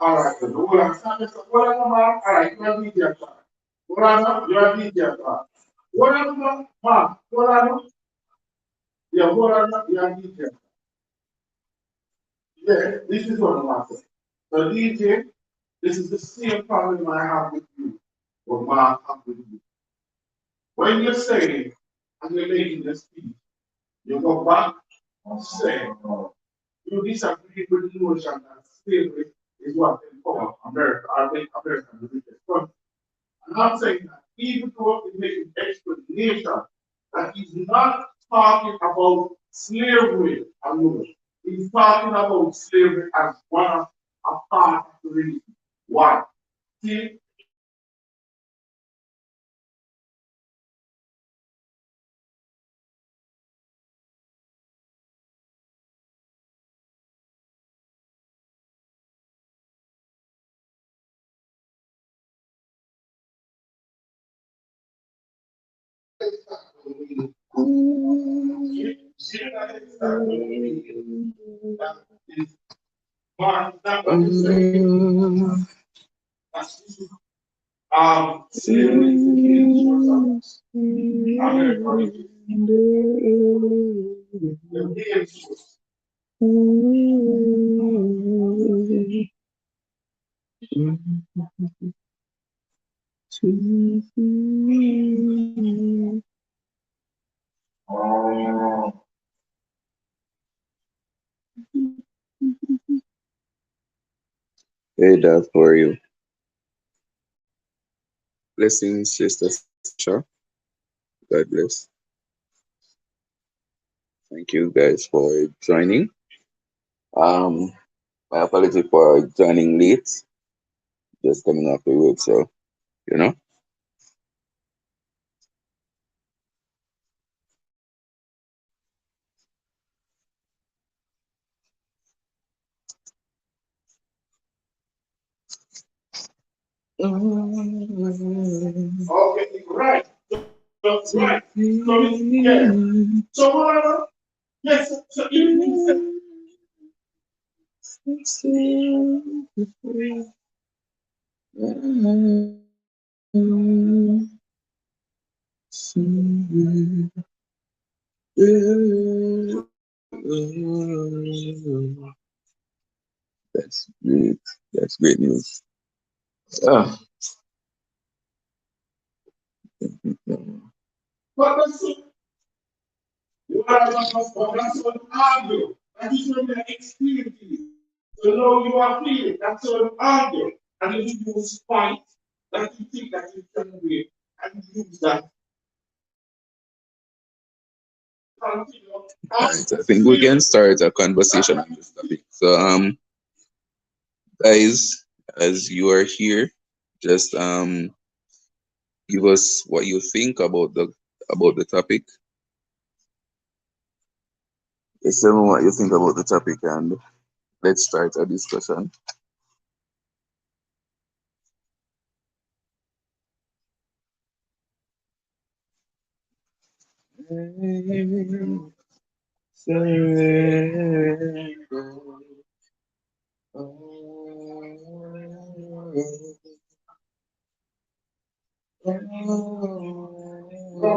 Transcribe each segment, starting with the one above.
All right, then. Hold on. Hold on, Mark. All right, you are DJ. Hold on, you are DJ. Hold on, Mark. Hold on. Yeah, hold on, you are DJ. Yeah, this is what I'm asking. So DJ, this is the same problem I have with you, or Mark have with you. When you're saying, and you're making the speech, you go back and say, you disagree with the notion that slavery is what empowered America, or make America the richest country. I'm not saying that even though it makes an explanation that he's not talking about slavery alone. He's talking about slavery as one of a part of the reason. Why? See, slavery is the key source of America. The main source. Oh. Hey, Dad, how are you? Blessings, Sister Sasha. God bless. Thank you guys for joining. Um, my apology for joining late, just coming off the road, so you know. Okay, right. So, right. So, yeah. So, yes, so it means that That's great. That's great news. Ah. but that's so, that's what argue. That is what the experience is. So now you are feeling, that's what argue. And if you use point that you think that you can win, and you use that. Continue. Right, I think we can start a conversation on this topic. So, guys, as you are here, just give us what you think about the topic. Just tell me what you think about the topic, and let's start a discussion. But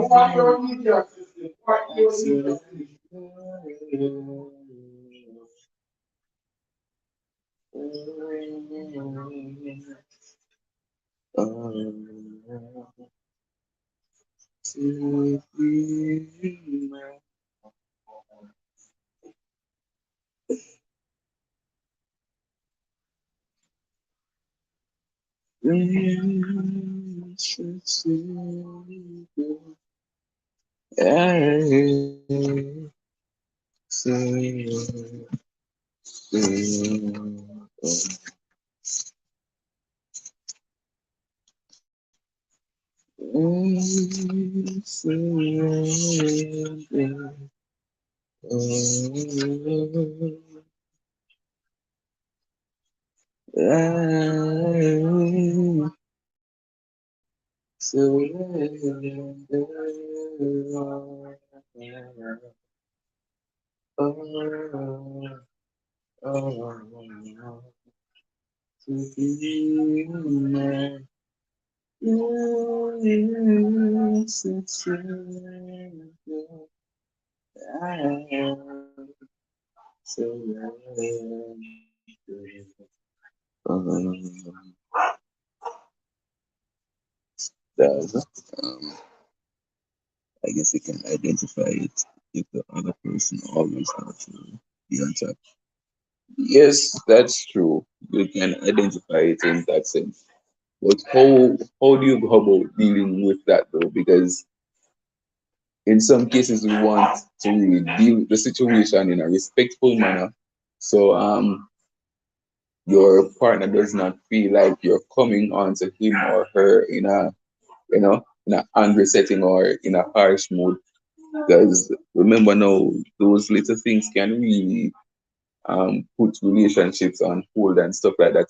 what your media system? What your media system? Um, I guess you can identify it if the other person always has to be on top. Yes, that's true. You can identify it in that sense. But how do you go about dealing with that though? Because in some cases we want to really deal with the situation in a respectful manner. So your partner does not feel like you're coming onto him or her in a in an angry setting or in a harsh mood. Because remember now, those little things can really put relationships on hold and stuff like that.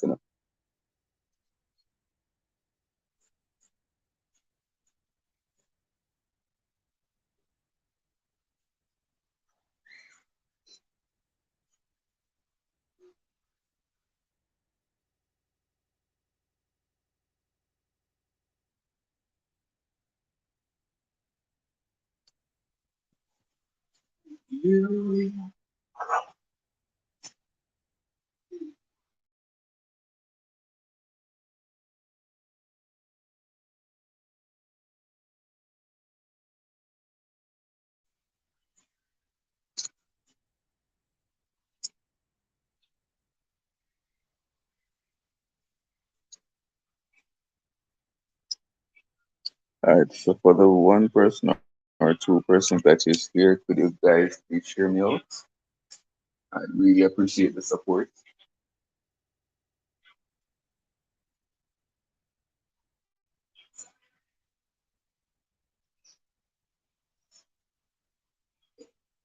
All right, so for the one person or two persons that is here, could you guys please share me out? I really appreciate the support.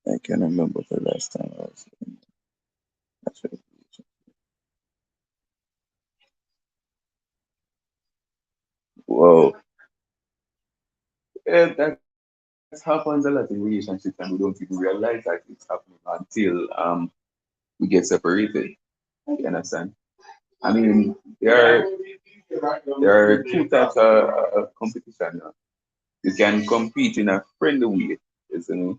I can remember the last time I was in that sort of relation. Whoa, yeah, that happens a lot in relationships, and we don't even realize that it's happening until we get separated. You understand? I mean, there are two types of competition. You can compete in a friendly way, isn't it?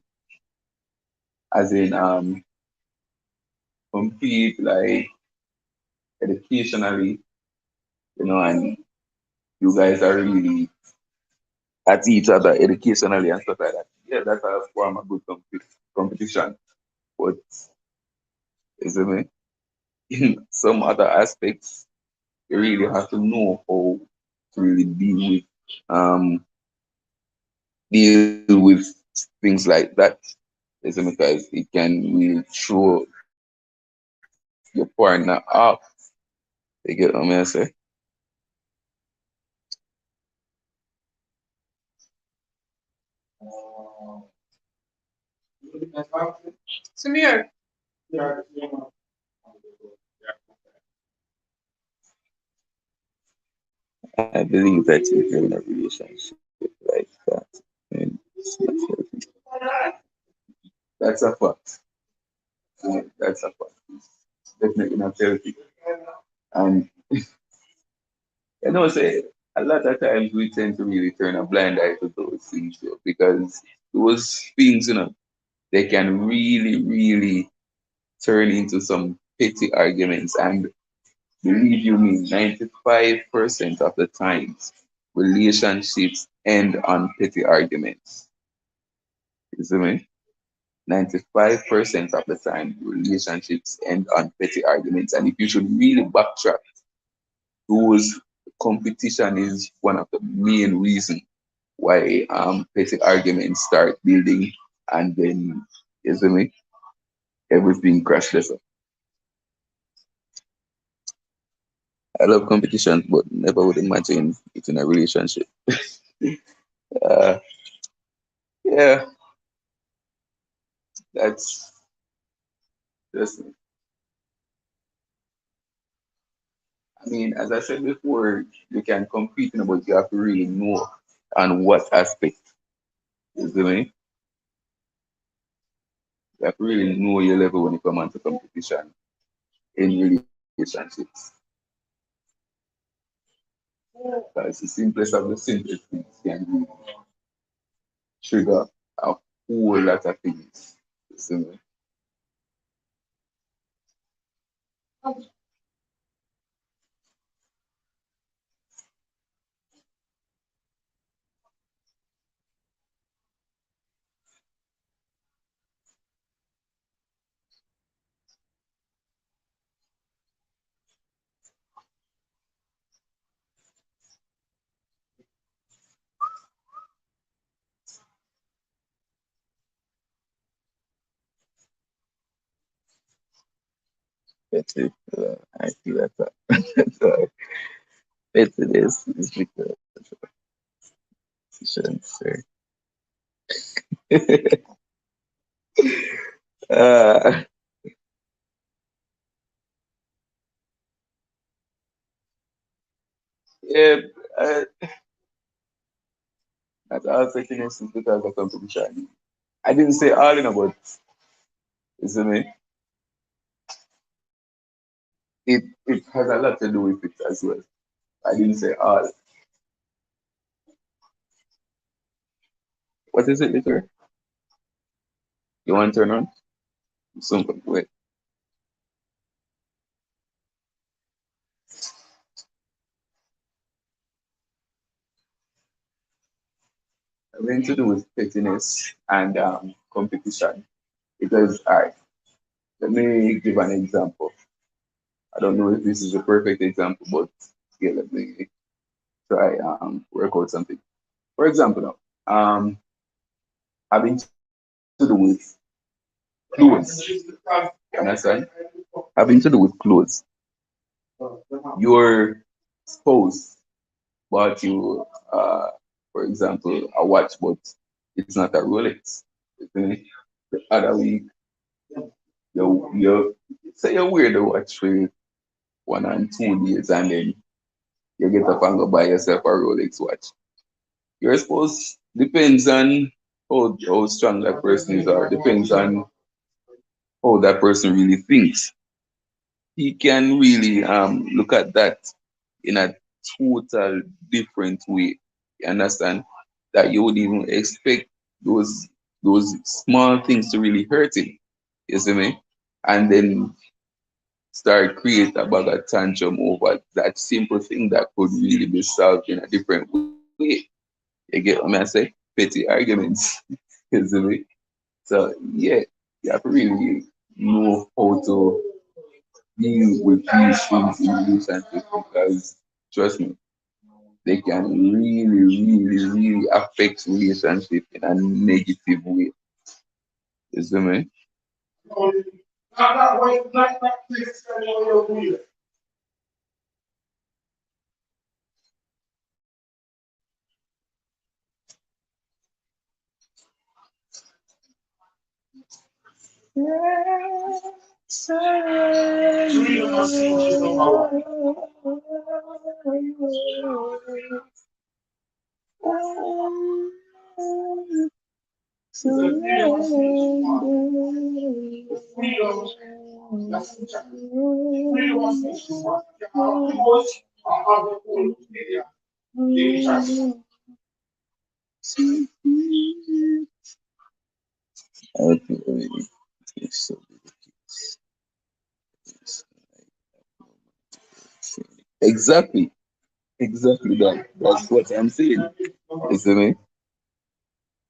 As in compete like educationally, and you guys are really at each other educationally and stuff like that. Yeah, that's a form of good competition. But isn't it? In some other aspects, you really have to know how to really um deal with things like that. Isn't it? Because it can really throw your partner off. You get what I'm saying? Samir, I believe that if you're in a relationship like that, and it's not healthy. That's a fact. that's a fact. It's definitely not healthy. And say a lot of times we tend to really turn a blind eye to those things though, because those things, they can really, really turn into some petty arguments. And believe you me, 95% of the times relationships end on petty arguments. You see me? 95% of the time relationships end on petty arguments. And if you should really backtrack, those competition is one of the main reasons why petty arguments start building, and then, you see me, everything crashes up. I love competition, but never would imagine it in a relationship. Uh, yeah, that's just, I mean, as I said before, you can compete, but you have to really know on what aspect. You see me? You have to really know your level when you come onto competition in relationships. Because the simplest of the simplest things can really trigger a whole lot of things. You see me? That's it. I feel that. That's why it's because you shouldn't say. uh, yeah, uh, that's all taking us because of competition. I didn't say all, but you see me? It has a lot to do with it as well. I didn't say all. What is it, Liquor? You want to turn on? Something. Wait. Having to do with pettiness and competition. Because, all right, let me give an example. I don't know if this is a perfect example, but yeah, let me try work out something. For example, now, having to do with clothes. You understand? Having to do with clothes. Your spouse bought you, for example, a watch, but it's not a Rolex. You feel me? The other week, you say you wear the watch for 1 and 2 days, and then you get up and go buy yourself a Rolex watch. Your spouse depends on how strong that person is, or depends on how that person really thinks. He can really look at that in a total different way. You understand? That you would even expect those those small things to really hurt him. You see me? And then start create a bag of tantrum over that simple thing that could really be solved in a different way. You get what I say? Petty arguments. You see me? So yeah, you have to really know how to deal with these things in relationships, because trust me, they can really, really, really affect relationship in a negative way. You see me? That's the challenge. We don't want to see what most of the whole media they try to Okay, so exactly, exactly that. That's what I'm saying. You see me?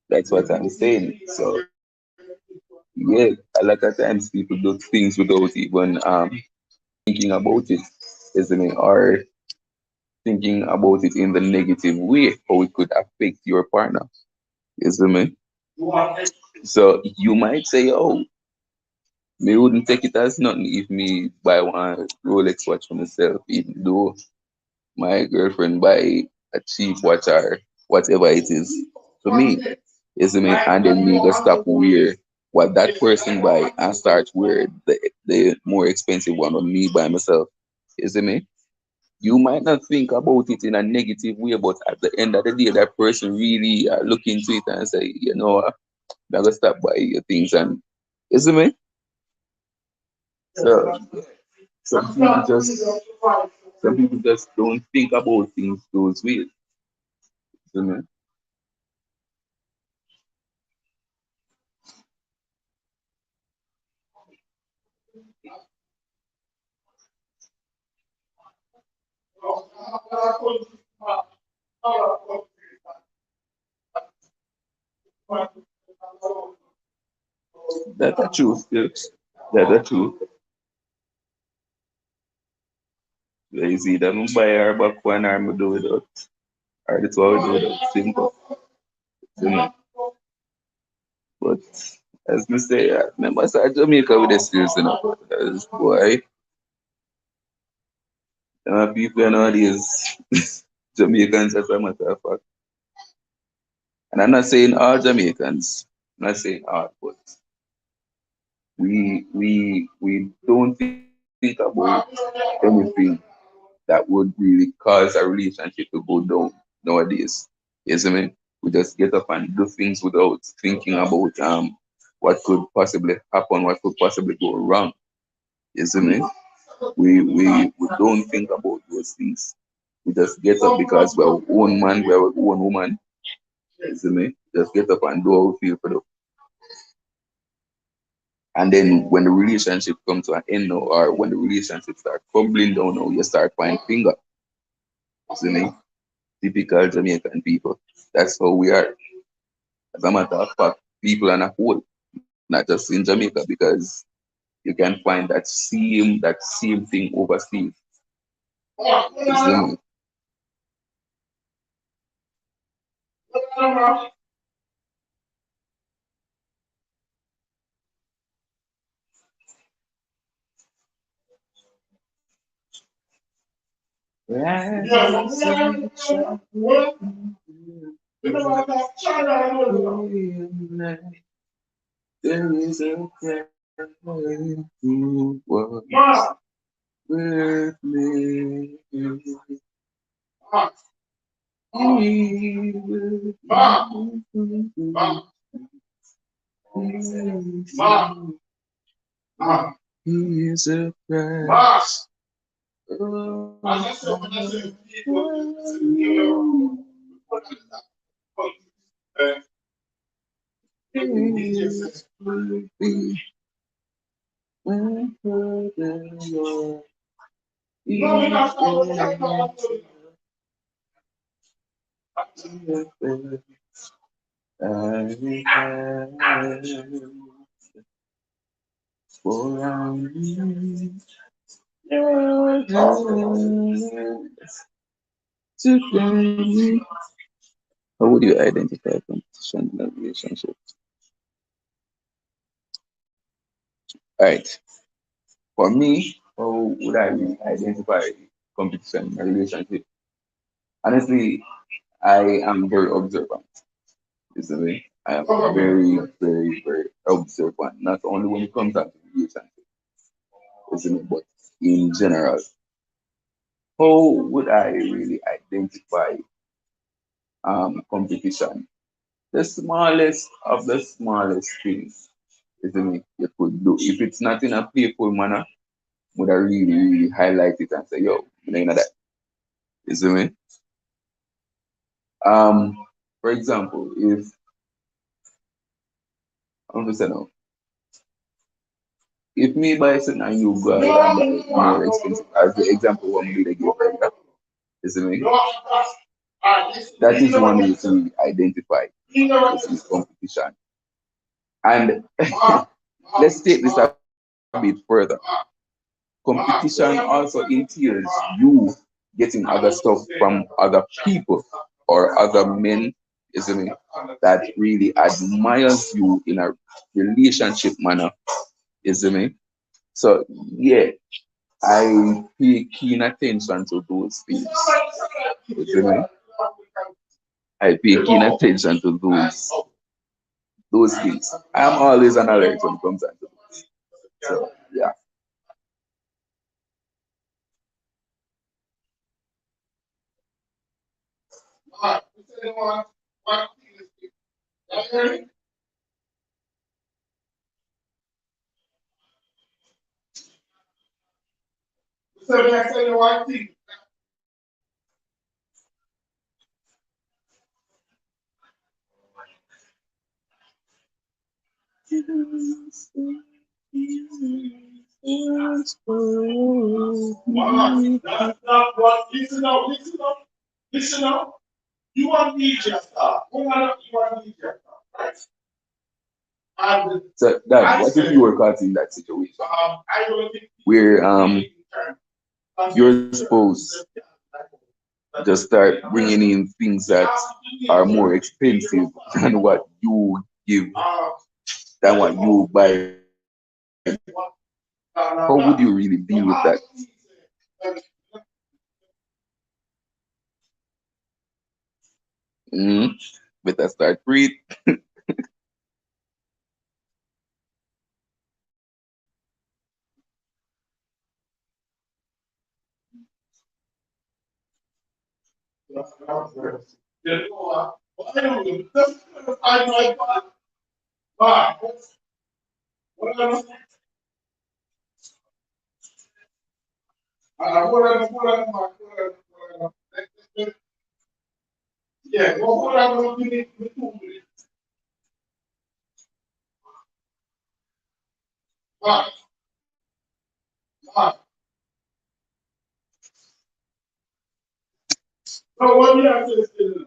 That's what I'm saying. So yeah, a lot of times people do things without even thinking about it, isn't it? Or thinking about it in the negative way, how it could affect your partner. You see me? So you might say, oh, me wouldn't take it as nothing if me buy one Rolex watch for myself, even though my girlfriend buy a cheap watch or whatever it is. For me, you see me? And then me go stop wear what that person buy and start wear the more expensive one on me by myself. You see me? You might not think about it in a negative way, but at the end of the day, that person really look into it and say, you know, I'm gonna stop by your things and you see me? So some people just don't think about things those ways. You see me? That's the truth, yes. That's the truth. You see, that don't buy her back one arm do without, or that's what we do without simple. You know? But as we say, remember, start Jamaica with the skills, you know. Because, boy, people nowadays, Jamaicans, as a matter of fact. And I'm not saying all Jamaicans, I'm not saying all, but we don't think about anything that would really cause a relationship to go down nowadays. You see me? We just get up and do things without thinking about what could possibly happen, what could possibly go wrong. You see me? We don't think about those things. We just get up because we're our own man, we're our own woman. You see me? Just get up and do what we feel for the. And then when the relationship comes to an end now, or when the relationship start crumbling down now, you start pointing finger. You see me? Typical Jamaican people. That's how we are. As a matter of fact, people on a whole, not just in Jamaica, because you can find that same thing overseas. You see me? There is a friend who was with me. He will he is a friend. How would you identify competition in a relationship? All right. For me, how would I identify competition in a relationship? Honestly, I am very observant. Is the way I am very, very, very observant. Not only when it comes down to relationship, isn't it, but in general. How would I really identify competition? The smallest of the smallest things. isn't it? You could do if it's not in a playful manner, would I really highlight it and say, yo, you know that, isn't it? Um, for example, if I'm just saying, no, if me buy something and you go out and buy more expensive, as the example one we give earlier, isn't it? That is one way to identify this is competition. And let's take this a bit further. Competition also entails you getting other stuff from other people or other men, isn't it? That really admires you in a relationship manner, isn't it? So yeah, I pay keen attention to those things, isn't it? I pay keen attention to those things. I'm always on alert when it comes to those. So yeah. That's not what, listen up. You want media stuff. You want media stuff, right? So Dad, what if you were caught in that situation where you're supposed just start bringing in things that are more expensive than what you give, than what you buy? How would you really deal with that? Mm-hmm. Better start breathe. Yeah, what I'm going to do. Mark, Mark. So what do you have to say?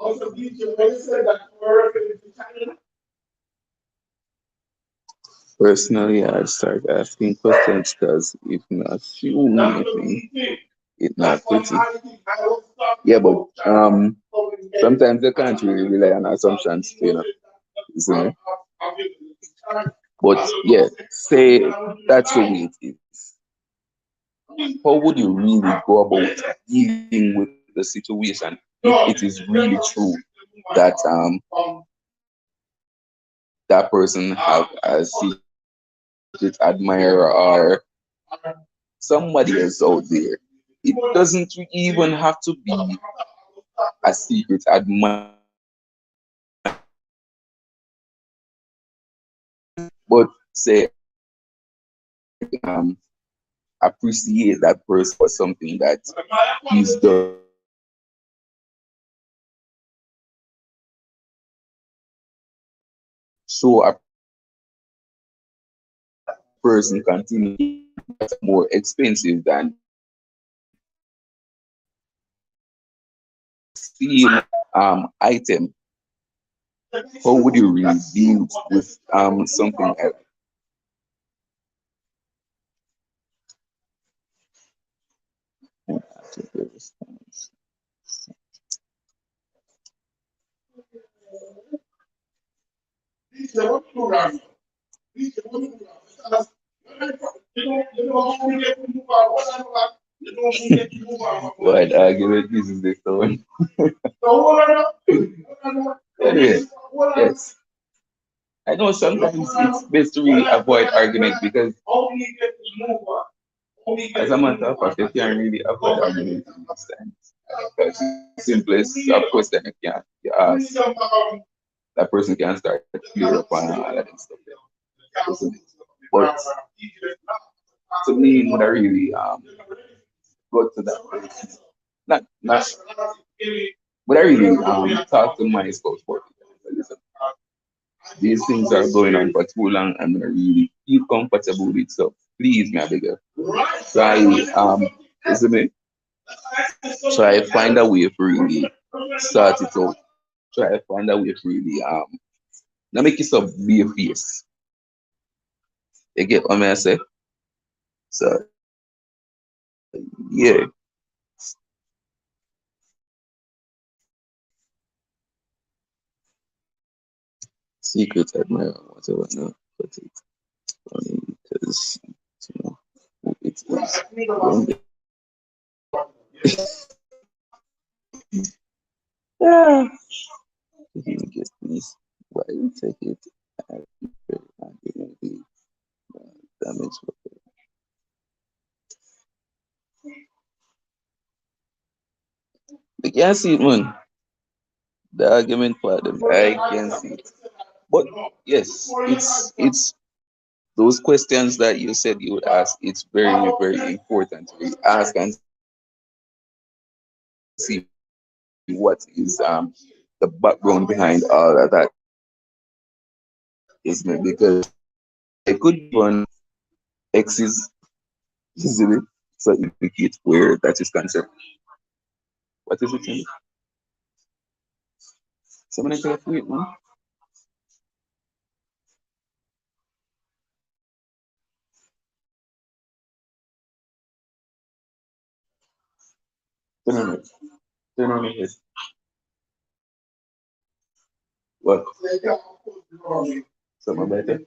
Also, DJ, when you said that you were referring to China, Personally, I start asking questions because if not assume that's the anything, key thing. it's not That's what pretty. I think I will stop. Yeah, but sometimes you can't really rely on assumptions, you know. Isn't it? But yeah, say that's the way it is. How would you really go about dealing with the situation if it is really true that that person have a secret admirer or somebody else out there? It doesn't even have to be a secret admirer, but say um appreciate that person for something that he's done. So a person continue that's more expensive than same item. How would you really deal with something else? DJ, what you do right now? DJ, what you do right now? Because, you know how we get to move out, what I'm about. You know we get to move on. What argument this is the tone? So hold on. Hold on. Anyway, Hold on. yes. I know sometimes it's best to really avoid argument because How we get to move on. How we get as to a matter move of on. fact, you can't really avoid argument in this time. Because the simplest of question you ask, that person can start to clear up on all of this stuff. Isn't it? But to me, would I really go to that person? Not but I really talk to my spouse for it. Listen, these things are going on for too long. I'm gonna really feel comfortable with it. So please, my bigger, try isn't it? Try find a way for really sort it out. Try find a way for really now make it up be a face. You get what I say? So yeah. Secret admirer, whatever no, but it's funny because you know it is one day. Yeah. If you get this, why you take it and it may be damage. You can see it, man. The argument for them, I can see it. But yes, it's those questions that you said you would ask. It's very very important to really ask and see what is the background behind all of that, isn't it? Because it could be on X's, isn't it? So it indicates where that is concerned. What is it? Someone can tweet, man. Turn on it. Turn on it. What? Someone better?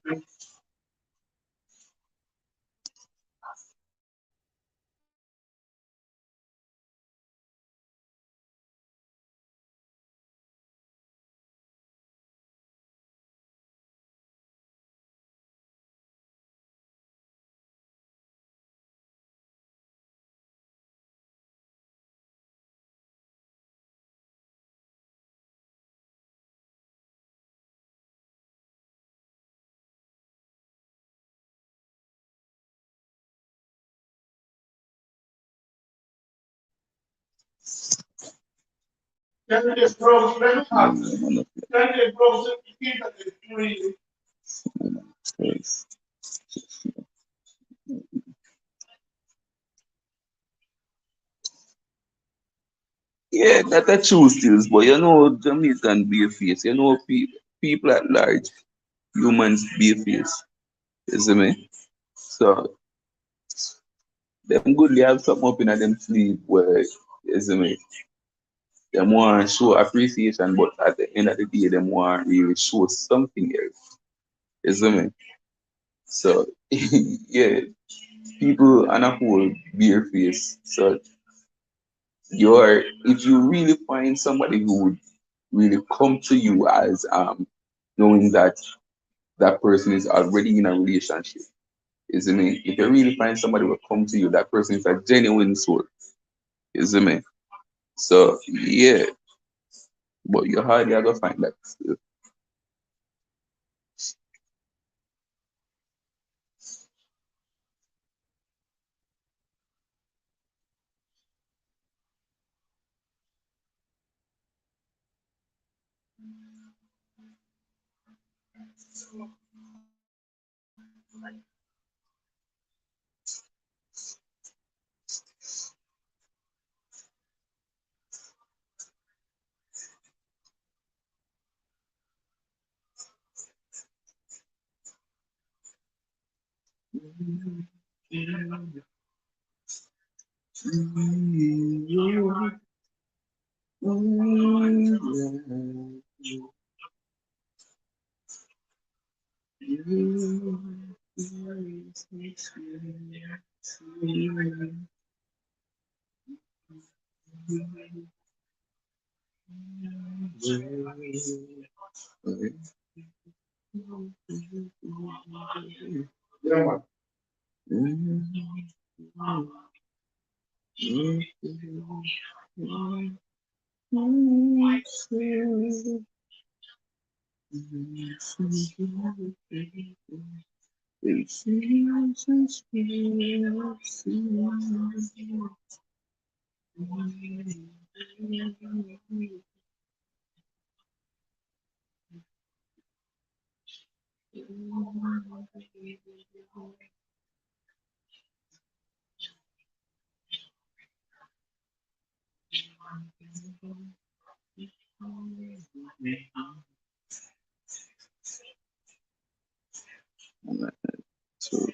Candidate bros, let me ask. Candidate bros, you keep at the three. Yes. Yeah, that a true skills, but you know, Jamaican be a face. You know, people at large, humans be a face. You see me? So, them good have something up in them sleep where, you see me? Them want to show appreciation, but at the end of the day, them want really show something else. You see me? So, yeah, people on a whole beer face. So, if you really find somebody who would really come to you as knowing that that person is already in a relationship, isn't it? If you really find somebody who will come to you, that person is a genuine soul, isn't it? So yeah, but you hardly ever find that still. Yeah, man. So,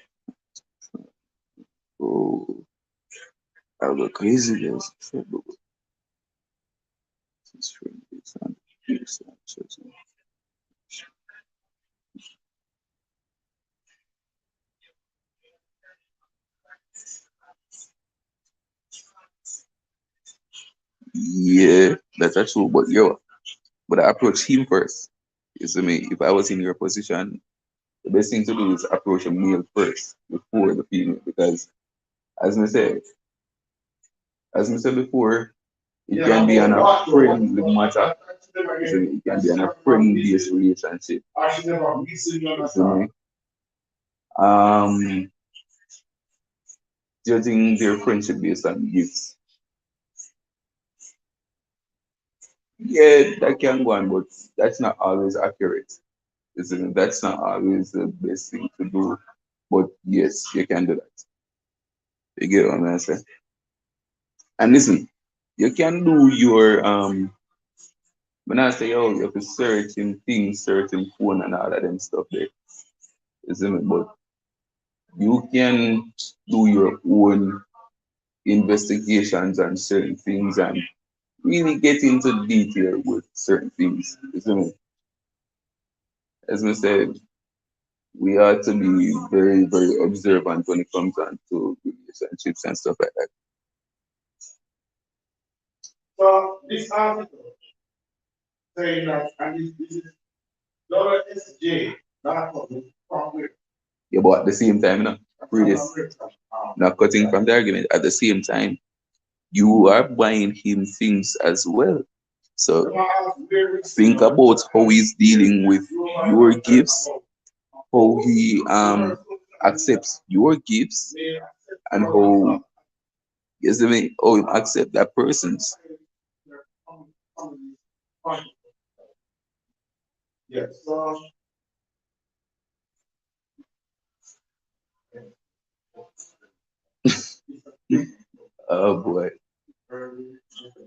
oh, I go crazy, guys. Yeah, that's true. But yo, but I approach him first. You see me? If I was in your position, the best thing to do is approach a male first before the female, because as I said, before, it can be on a friendly matter. You see me? It can be on a friend-based relationship. You see me? Um, judging their friendship based on gifts. Yeah, that can go on, but that's not always accurate. Isn't it? That's not always the best thing to do. But yes, you can do that. You get what I'm saying? And listen, you can do your when I say oh you have to certain things, certain phone and all of them stuff there. Isn't it? But you can do your own investigations on certain things and really get into detail with certain things. Isn't it? As I said, we ought to be very, very observant when it comes on to relationships and stuff like that. So this article saying that, and this is Laura S.J. Not from where? Yeah, but at the same time, you know, read this, not cutting from the argument. At the same time, you are buying him things as well. So think about how he's dealing with your gifts, how he accepts your gifts, and how you see me, how he accept that person's. Yes. So Oh boy,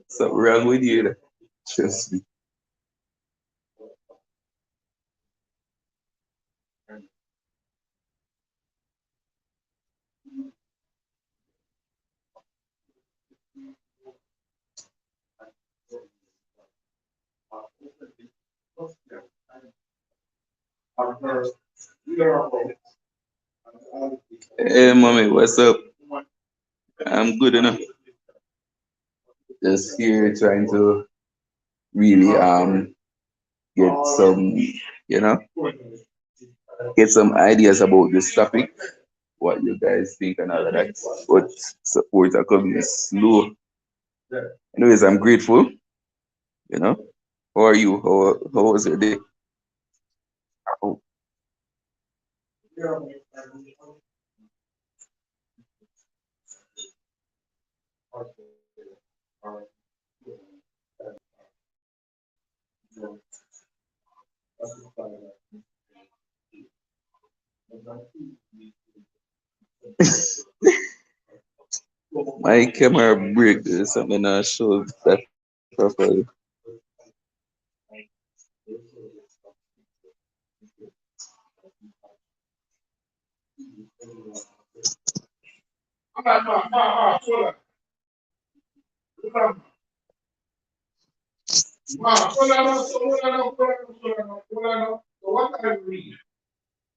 something wrong with you. Trust me. Hey, mommy, what's up? I'm good enough. Just here trying to really get some, you know, get some ideas about this topic, what you guys think and all of that. But support are coming slow. Anyways, I'm grateful, you know. How are you? How was your day? Oh, my camera break. There's something I showed that properly. so what I read?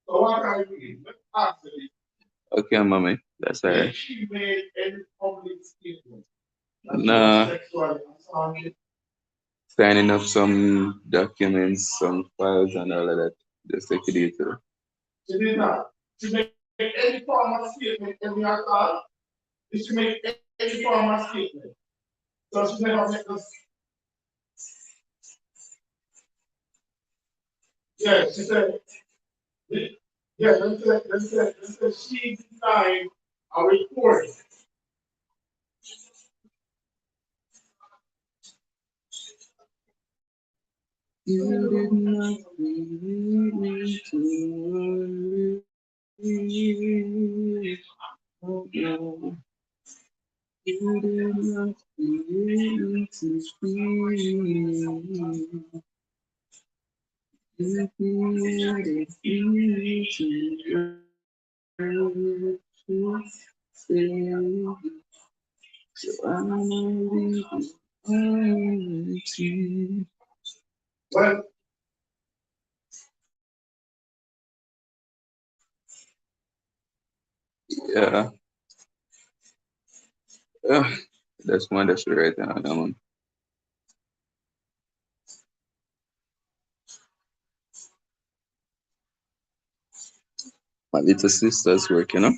So what I read? Let's ask her. Okay, mommy, that's all Did right. she made any public statement Nah, sexually assaulted. signing up some documents, some files, and all of that. Just take it easy. She did not. She make any form of statement in the alcohol. She make any form of statement. So she never make us. Yeah, she said. Yeah, let's say she denied a report. You did not lead me to worry. Oh, no. You did not lead me to fear. You created me to say, so I'm leaving to. Well, Yeah, uh, that's one that's right now. That one. My little sister's work, you know.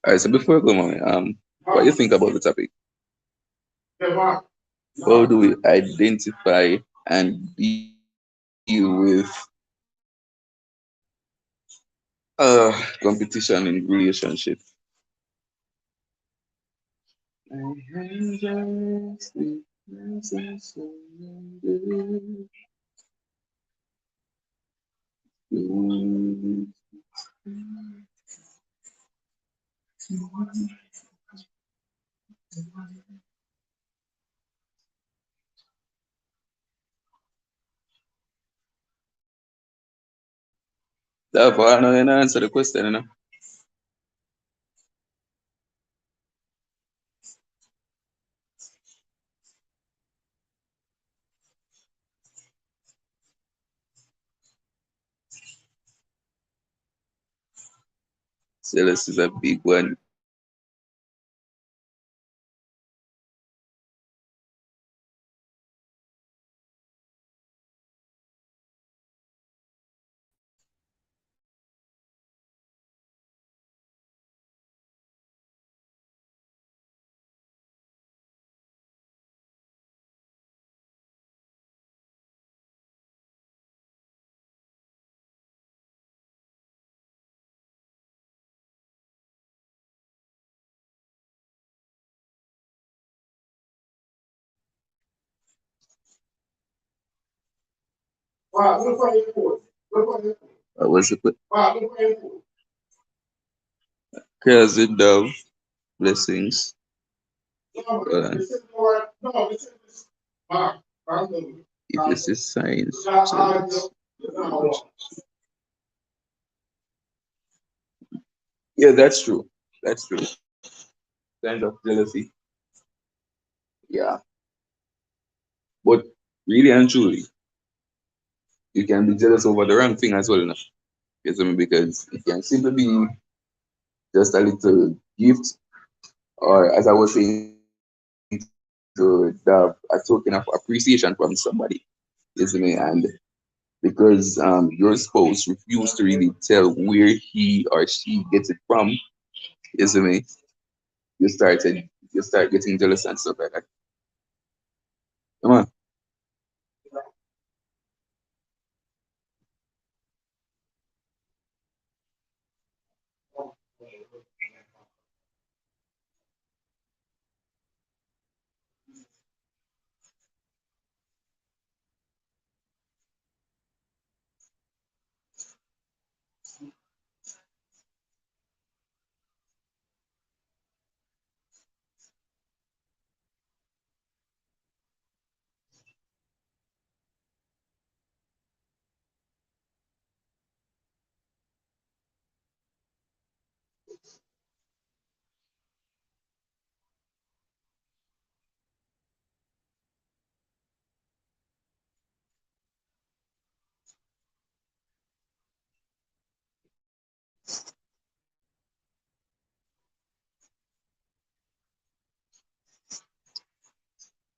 All right, so before we go, mommy, what do you think about the topic? never. How do we identify and deal with competition in relationship? My hands are sleepless and surrounded. Therefore, I know you know answer the question, you know. Jealous is a big one. Wow, look for your report. Look for your report. What was it? Wow, look for your report. Cares in dove, blessings. No, Uh, this is Lord. No, this is this. Mark, if this is science, I jealous. know. Yeah, that's true. That's true. Kind of jealousy. Yeah. But really and truly, you can be jealous over the wrong thing as well, enough. You see me? Because it can simply be just a little gift, or as I was saying to the a token of appreciation from somebody. You see me? And because your spouse refused to really tell where he or she gets it from, you see me? You started you start getting jealous and stuff like that. Come on.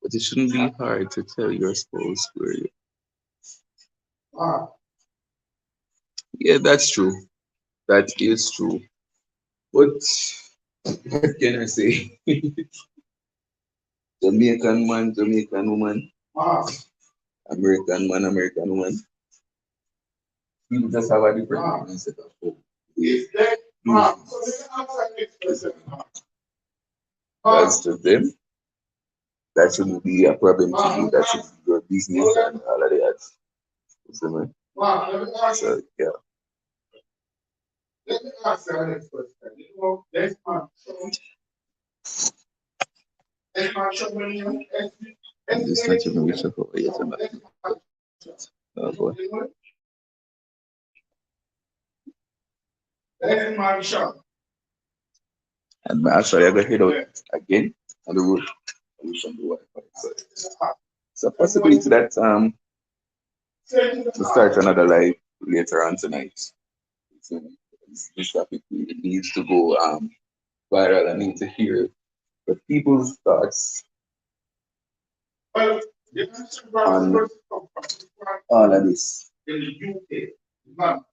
But it shouldn't be hard to tell your spouse where you. Wow. Yeah, that's true. That is true. But what can I say? Jamaican man, Jamaican woman, Wow. American man, American woman. People just have a different Wow. mindset of hope. Is that wow? So let me answer next question. That's to them. That shouldn't be a problem to you. That should be your business and all of that. So, man, Wow. Let me ask so yeah. Let me ask you the next question. You know, let's not show me I'm just not even reach out for yet. Oh boy. let's not show. And actually, I got hit out again on the road. I wish on the Wi-Fi. So it's a possibility that to start another live later on tonight. So this topic really needs to go viral. I need to hear the people's thoughts Well, on all of this. in the UK. None.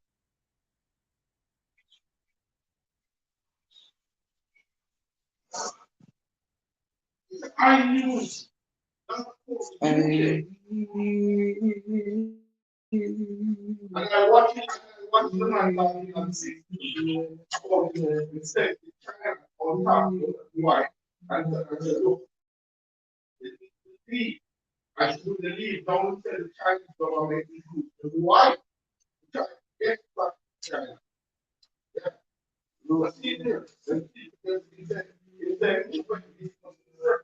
I use and I watch it, and I watch the man talking and see, oh, instead, China on top, why? And I said, look, leave. I should leave. Don't tell the Chinese government to do. Why? China, get back to China. Yeah. You will see there. He said, it's going to be circular.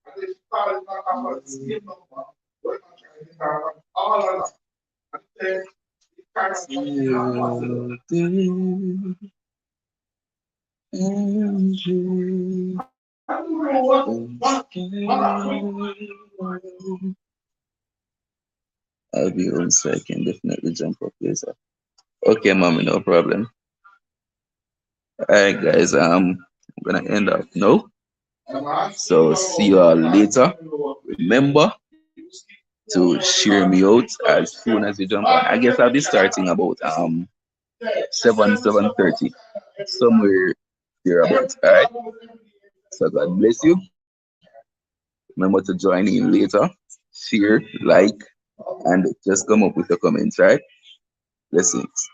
And they started to have a same number. When I'm trying to have all of that. And then it kind of possible. I don't know I'll be home so I can definitely jump up later. Okay, mommy, no problem. Alright guys, I'm gonna end up now. So see you all later. Remember to share me out as soon as you jump on. I guess I'll be starting about 7:30 somewhere thereabouts. Alright. So God bless you. Remember to join in later, share, like, and just come up with your comments, right? Blessings.